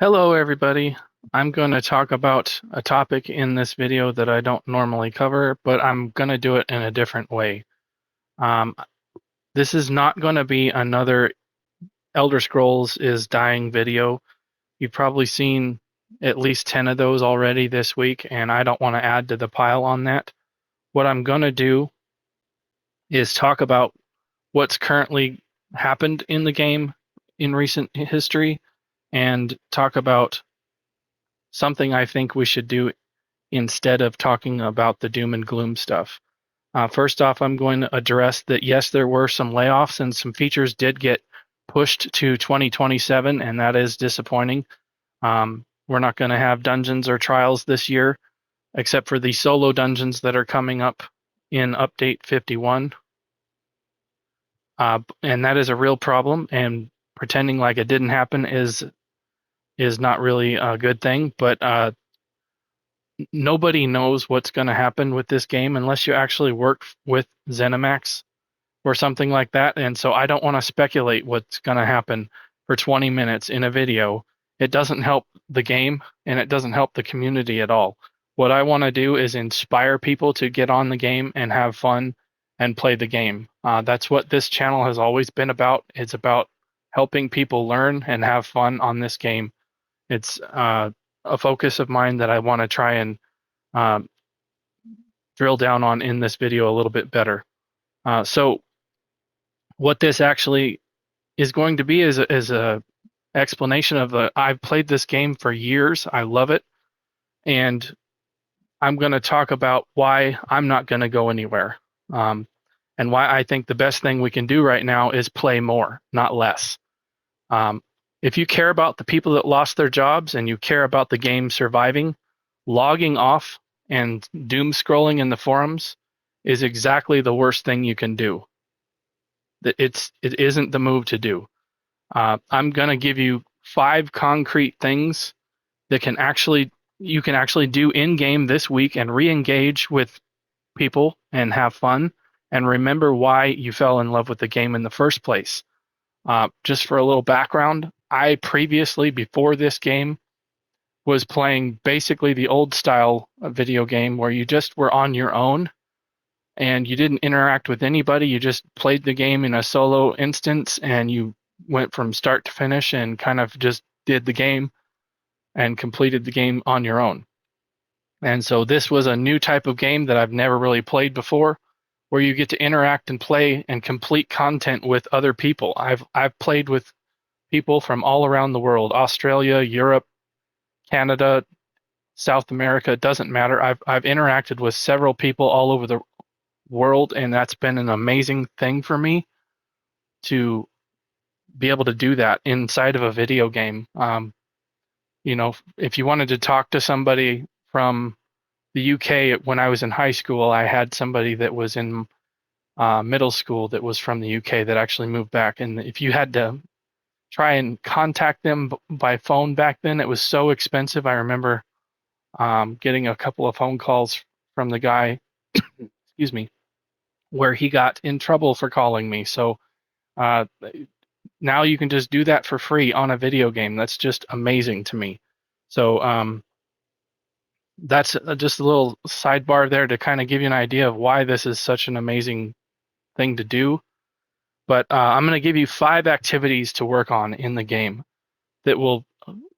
Hello, everybody. I'm going to talk about a topic in this video that I don't normally cover, but I'm going to do it in a different way. Um, this is not going to be another Elder Scrolls is dying video. You've probably seen at least 10 of those already this week, and I don't want to add to the pile on that. What I'm going to do is talk about what's currently happened in the game in recent history and talk about something I think we should do instead of talking about the doom and gloom stuff. First off, I'm going to address that yes, there were some layoffs and some features did get pushed to 2027, and that is disappointing. We're not going to have dungeons or trials this year, except for the solo dungeons that are coming up in Update 51. And that is a real problem, and pretending like it didn't happen is not really a good thing, but nobody knows what's going to happen with this game unless you actually work with ZeniMax or something like that. And so I don't want to speculate what's going to happen for 20 minutes in a video. It doesn't help the game and it doesn't help the community at all. What I want to do is inspire people to get on the game and have fun and play the game. That's what this channel has always been about. It's about helping people learn and have fun on this game. It's a focus of mine that I want to try and um, drill down on in this video a little bit better. So what this actually is going to be is a explanation of I've played this game for years. I love it, and I'm going to talk about why I'm not going to go anywhere, and why I think the best thing we can do right now is play more, not less. Um, if you care about the people that lost their jobs and you care about the game surviving, logging off and doom scrolling in the forums is exactly the worst thing you can do. It isn't the move to do. I'm going to give you 5 concrete things that you can actually do in game this week and re-engage with people and have fun and remember why you fell in love with the game in the first place. Just for a little background, I previously, before this game, was playing basically the old style video game where you just were on your own and you didn't interact with anybody. You just played the game in a solo instance and you went from start to finish and kind of just did the game and completed the game on your own. And so this was a new type of game that I've never really played before, where you get to interact and play and complete content with other people. I've played with people from all around the world, Australia, Europe, Canada, South America, it doesn't matter. I've interacted with several people all over the world, and that's been an amazing thing for me to be able to do that inside of a video game. If you wanted to talk to somebody from the UK when I was in high school, I had somebody that was in middle school that was from the UK that actually moved back. And if you had to try and contact them by phone back then, it was so expensive. I remember getting a couple of phone calls from the guy, excuse me, where he got in trouble for calling me. So uh, now you can just do that for free on a video game. That's just amazing to me. So that's just a little sidebar there to kind of give you an idea of why this is such an amazing thing to do. But I'm going to give you 5 activities to work on in the game that will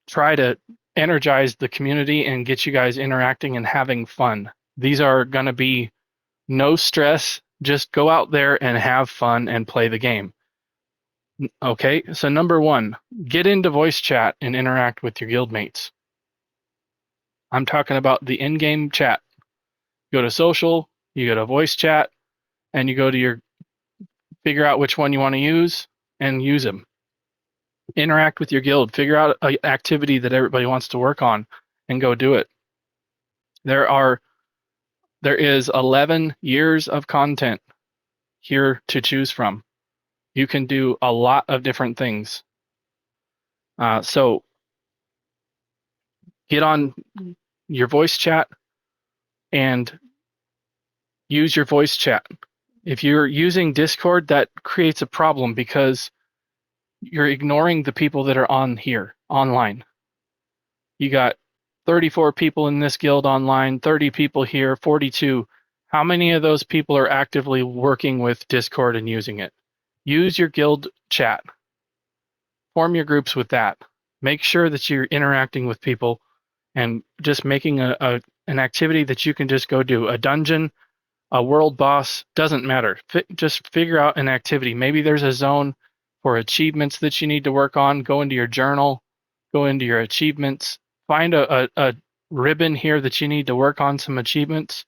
try to energize the community and get you guys interacting and having fun. These are going to be no stress, just go out there and have fun and play the game. Okay, so number 1, get into voice chat and interact with your guildmates. I'm talking about the in-game chat. Go to social, you go to voice chat, and you go to your figure out which one you want to use and use them. Interact with your guild, figure out an activity that everybody wants to work on and go do it. There is 11 years of content here to choose from. You can do a lot of different things. So get on your voice chat and use your voice chat. If you're using Discord, that creates a problem because you're ignoring the people that are on here online. You got 34 people in this guild online, 30 people here, 42. How many of those people are actively working with Discord and using it? Use your guild chat. Form your groups with that. Make sure that you're interacting with people and just making an activity that you can just go do. A dungeon, a world boss, doesn't matter. Just figure out an activity. Maybe there's a zone for achievements that you need to work on. Go into your journal, go into your achievements, find a ribbon here that you need to work on some achievements,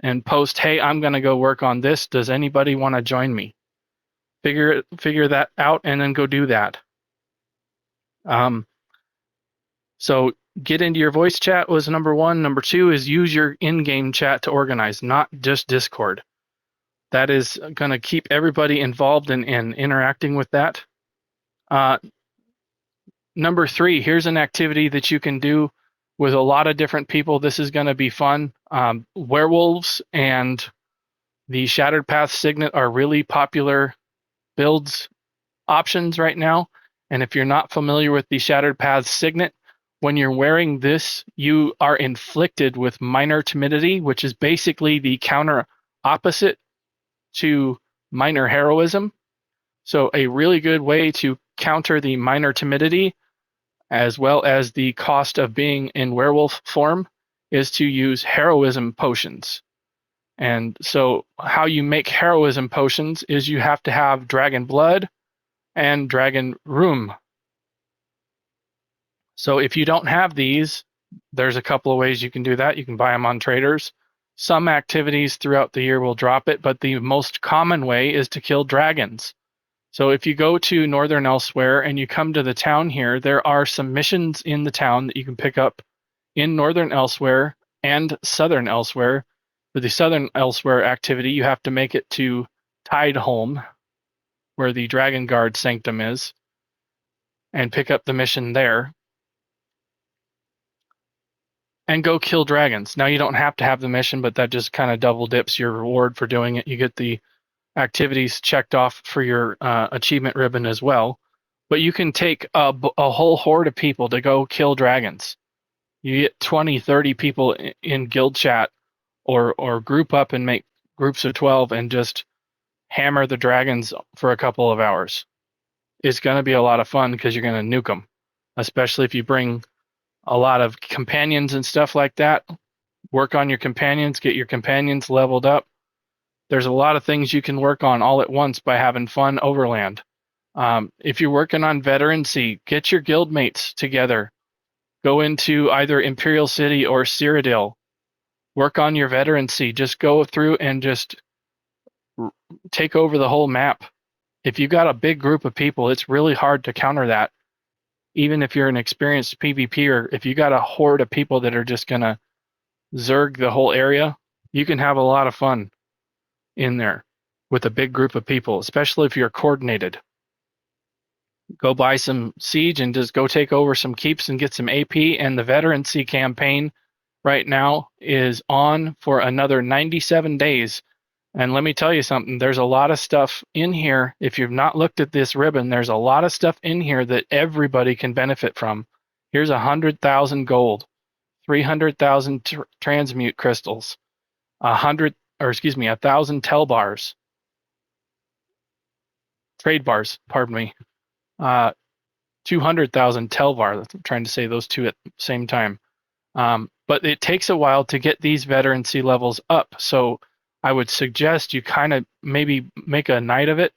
and post, hey, I'm going to go work on this. Does anybody want to join me? Figure that out and then go do that. So get into your voice chat was number one. Number two is use your in-game chat to organize, not just Discord. That is going to keep everybody involved in interacting with that. Number three, here's an activity that you can do with a lot of different people. This is going to be fun. Werewolves and the Shattered Path Signet are really popular builds options right now. And if you're not familiar with the Shattered Path Signet, when you're wearing this, you are inflicted with minor timidity, which is basically the counter opposite to minor heroism. So a really good way to counter the minor timidity as well as the cost of being in werewolf form is to use heroism potions. And so how you make heroism potions is you have to have dragon blood and dragon room. So if you don't have these, there's a couple of ways you can do that. You can buy them on traders. Some activities throughout the year will drop it, but the most common way is to kill dragons. So if you go to Northern Elsweyr and you come to the town here, there are some missions in the town that you can pick up in Northern Elsweyr and Southern Elsweyr. For the Southern Elsweyr activity, you have to make it to Tideholm, where the Dragon Guard Sanctum is, and pick up the mission there. And go kill dragons. Now, you don't have to have the mission, but that just kind of double dips your reward for doing it. You get the activities checked off for your achievement ribbon as well. But you can take a whole horde of people to go kill dragons. You get 20, 30 people in guild chat or group up and make groups of 12 and just hammer the dragons for a couple of hours. It's going to be a lot of fun because you're going to nuke them, especially if you bring a lot of companions and stuff like that. Work on your companions, get your companions leveled up. There's a lot of things you can work on all at once by having fun overland. If you're working on veterancy, get your guildmates together. Go into either Imperial City or Cyrodiil. Work on your veterancy. Just go through and just take over the whole map. If you got a big group of people, it's really hard to counter that. Even if you're an experienced PvPer, if you got a horde of people that are just going to Zerg the whole area, you can have a lot of fun in there with a big group of people, especially if you're coordinated. Go buy some siege and just go take over some keeps and get some AP. And the veterancy campaign right now is on for another 97 days. And let me tell you something, there's a lot of stuff in here. If you've not looked at this ribbon, there's a lot of stuff in here that everybody can benefit from. Here's 100,000 gold, 300,000 transmute crystals, 1,000 tel bars, trade bars, pardon me, 200,000 tel bars. I'm trying to say those two at the same time. But it takes a while to get these veterancy levels up. So I would suggest you kind of maybe make a night of it.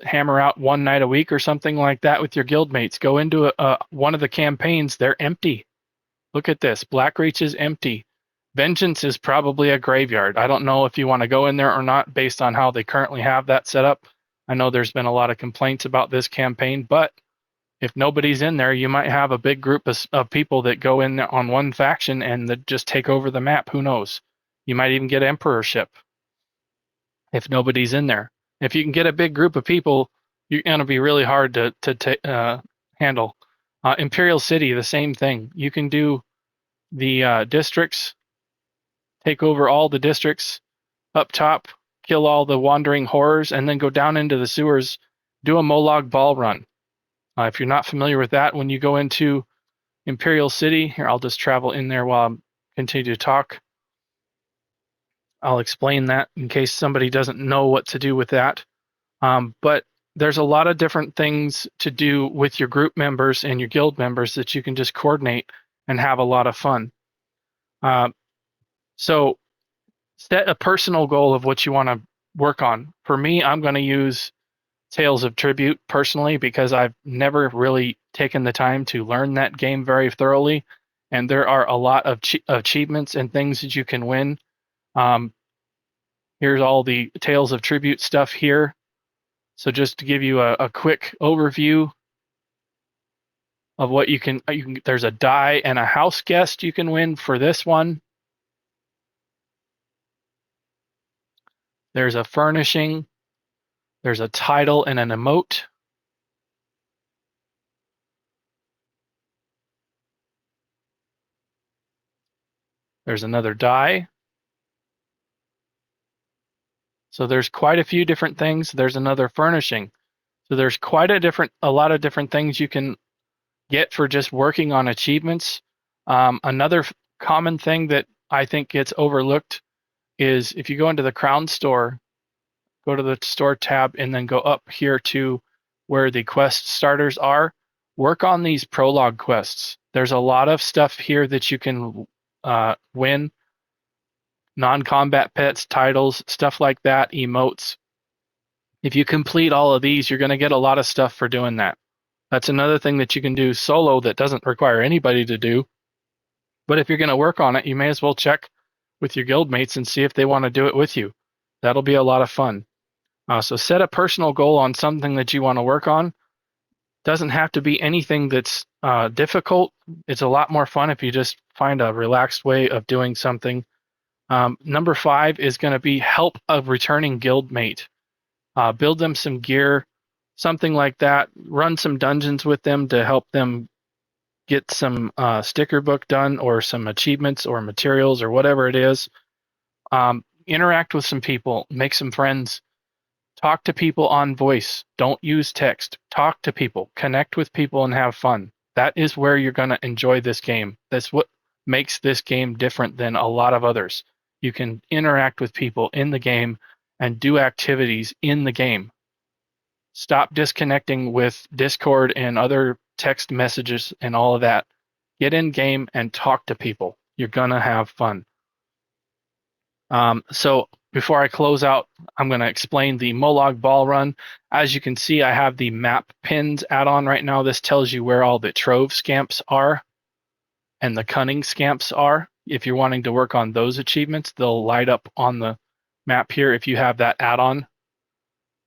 Hammer out one night a week or something like that with your guildmates. Go into one of the campaigns. They're empty. Look at this. Blackreach is empty. Vengeance is probably a graveyard. I don't know if you want to go in there or not based on how they currently have that set up. I know there's been a lot of complaints about this campaign, but if nobody's in there, you might have a big group of people that go in on one faction and that just take over the map. Who knows? You might even get emperorship if nobody's in there. If you can get a big group of people, you're going to be really hard to handle. Imperial City, the same thing. You can do the districts, take over all the districts up top, kill all the wandering horrors, and then go down into the sewers, do a Molag ball run. If you're not familiar with that, when you go into Imperial City, here I'll just travel in there while I continue to talk. I'll explain that in case somebody doesn't know what to do with that. But there's a lot of different things to do with your group members and your guild members that you can just coordinate and have a lot of fun. So set a personal goal of what you want to work on. For me, I'm going to use Tales of Tribute personally because I've never really taken the time to learn that game very thoroughly, and there are a lot of achievements and things that you can win. Here's all the Tales of Tribute stuff here. So just to give you a quick overview of what you can, there's a die and a house guest you can win for this one. There's a furnishing. There's a title and an emote. There's another die. So there's quite a few different things. There's another furnishing. So there's quite a lot of different things you can get for just working on achievements. Another common thing that I think gets overlooked is if you go into the Crown store, go to the store tab, and then go up here to where the quest starters are, work on these prologue quests. There's a lot of stuff here that you can win. Non-combat pets, titles, stuff like that, emotes. If you complete all of these, you're going to get a lot of stuff for doing that. That's another thing that you can do solo that doesn't require anybody to do. But if you're going to work on it, you may as well check with your guildmates and see if they want to do it with you. That'll be a lot of fun. So set a personal goal on something that you want to work on. Doesn't have to be anything that's difficult. It's a lot more fun if you just find a relaxed way of doing something. Number 5 is going to be help a returning guildmate. Build them some gear, something like that. Run some dungeons with them to help them get some sticker book done or some achievements or materials or whatever it is. Interact with some people, make some friends. Talk to people on voice. Don't use text. Talk to people. Connect with people and have fun. That is where you're going to enjoy this game. That's what makes this game different than a lot of others. You can interact with people in the game and do activities in the game. Stop disconnecting with Discord and other text messages and all of that. Get in game and talk to people. You're going to have fun. So before I close out, I'm going to explain the Molag ball run. As you can see, I have the map pins add-on right now. This tells you where all the trove scamps are and the cunning scamps are. If you're wanting to work on those achievements, they'll light up on the map here if you have that add-on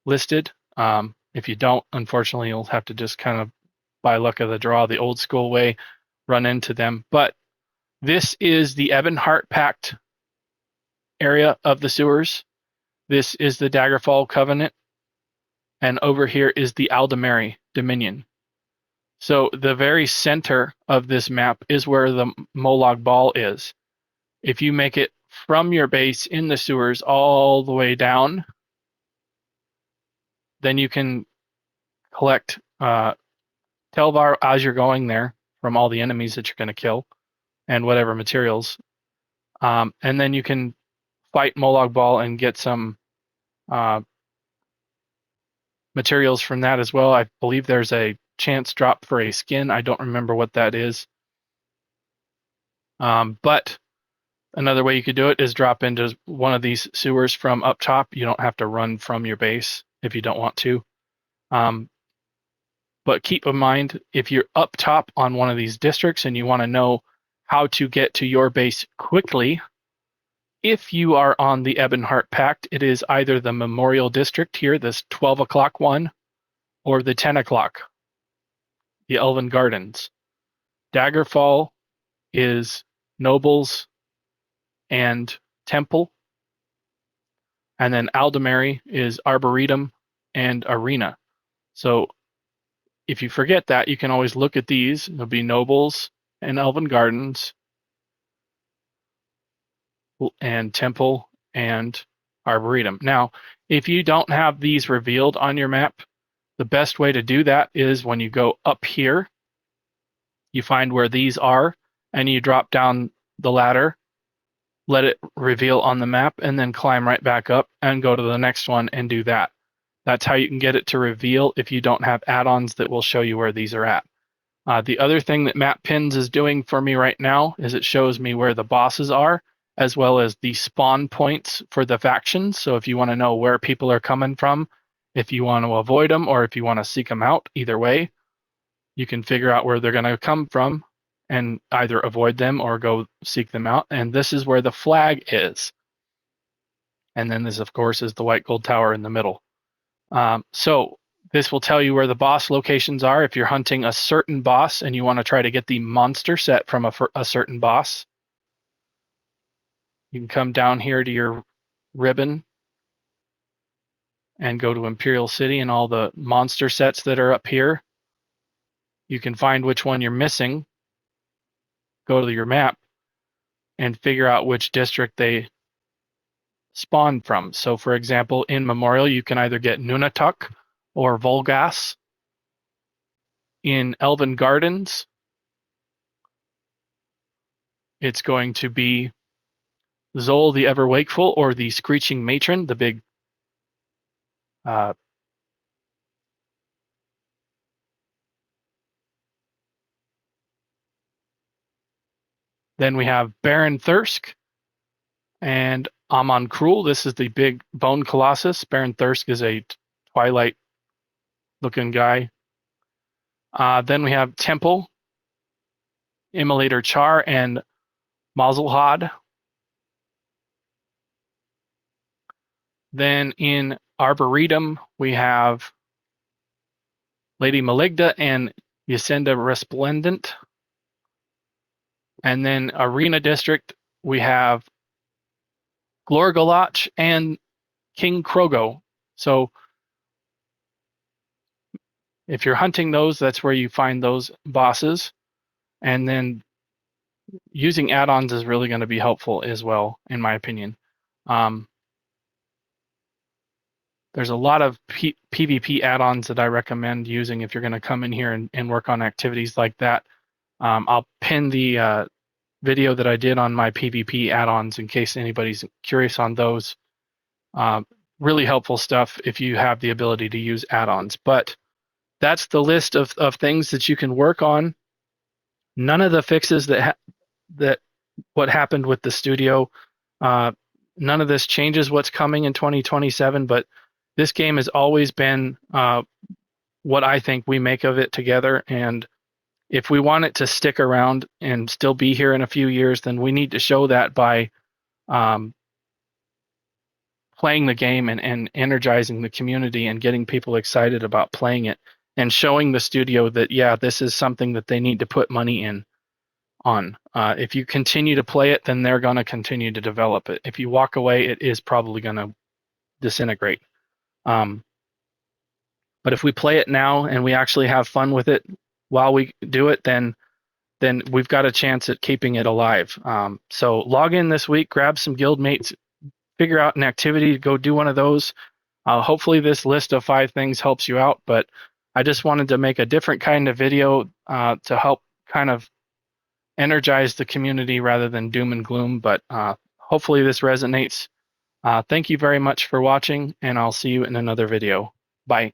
listed. If you don't, unfortunately, you'll have to just kind of, by luck of the draw, the old school way, run into them. But this is the Ebonheart Pact area of the sewers. This is the Daggerfall Covenant, and over here is the Aldemary Dominion. So the very center of this map is where the Molag Ball is. If you make it from your base in the sewers all the way down, then you can collect Telvar as you're going there from all the enemies that you're going to kill and whatever materials. And then you can fight Molag Ball and get some materials from that as well. I believe there's a chance drop for a skin. I don't remember what that is. But another way you could do it is drop into one of these sewers from up top. You don't have to run from your base if you don't want to. But keep in mind, if you're up top on one of these districts and you want to know how to get to your base quickly, if you are on the Ebonheart Pact, it is either the Memorial District here, this 12 o'clock one, or the 10 o'clock, the Elven Gardens. Daggerfall is Nobles and Temple. And then Aldemary is Arboretum and Arena. So if you forget that, you can always look at these. It'll be Nobles and Elven Gardens and Temple and Arboretum. Now, if you don't have these revealed on your map, The best way to do that is when you go up here, you find where these are, and you drop down the ladder, let it reveal on the map, and then climb right back up and go to the next one and do that. That's how you can get it to reveal if you don't have add-ons that will show you where these are at. The other thing that Map Pins is doing for me right now is it shows me where the bosses are, as well as the spawn points for the factions. So if you want to know where people are coming from, if you want to avoid them, or if you want to seek them out, either way, you can figure out where they're going to come from and either avoid them or go seek them out. And this is where the flag is. And then this, of course, is the white gold tower in the middle. So this will tell you where the boss locations are. If you're hunting a certain boss and you want to try to get the monster set from a certain boss, you can come down here to your ribbon and go to Imperial City and all the monster sets that are up here. You can find which one you're missing, go to your map, and figure out which district they spawn from. So for example, in Memorial, you can either get Nunatak or Volgas. In Elven Gardens, it's going to be Zol the Ever Wakeful or the Screeching Matron, the big then we have Baron Thirsk and Amon Cruel. This is the big bone colossus. Baron Thirsk is a Twilight looking guy. Then we have Temple, Immolator Char, and Mazelhad. Then in Arboretum, we have Lady Maligda and Yasenda Resplendent. And then Arena District, we have Glorgolach and King Krogo. So if you're hunting those, that's where you find those bosses. And then using add-ons is really going to be helpful as well, in my opinion. There's a lot of PvP add-ons that I recommend using if you're going to come in here and work on activities like that. I'll pin the video that I did on my PvP add-ons in case anybody's curious on those. Really helpful stuff if you have the ability to use add-ons. But that's the list of things that you can work on. None of the fixes that what happened with the studio, none of this changes what's coming in 2027, but this game has always been what I think we make of it together. And if we want it to stick around and still be here in a few years, then we need to show that by playing the game and energizing the community and getting people excited about playing it and showing the studio that, yeah, this is something that they need to put money in on. If you continue to play it, then they're going to continue to develop it. If you walk away, it is probably going to disintegrate. But if we play it now and we actually have fun with it while we do it, then we've got a chance at keeping it alive. So log in this week, grab some guildmates, figure out an activity to go do one of those. Hopefully this list of 5 things helps you out, but I just wanted to make a different kind of video to help kind of energize the community rather than doom and gloom, but hopefully this resonates. Thank you very much for watching, and I'll see you in another video. Bye.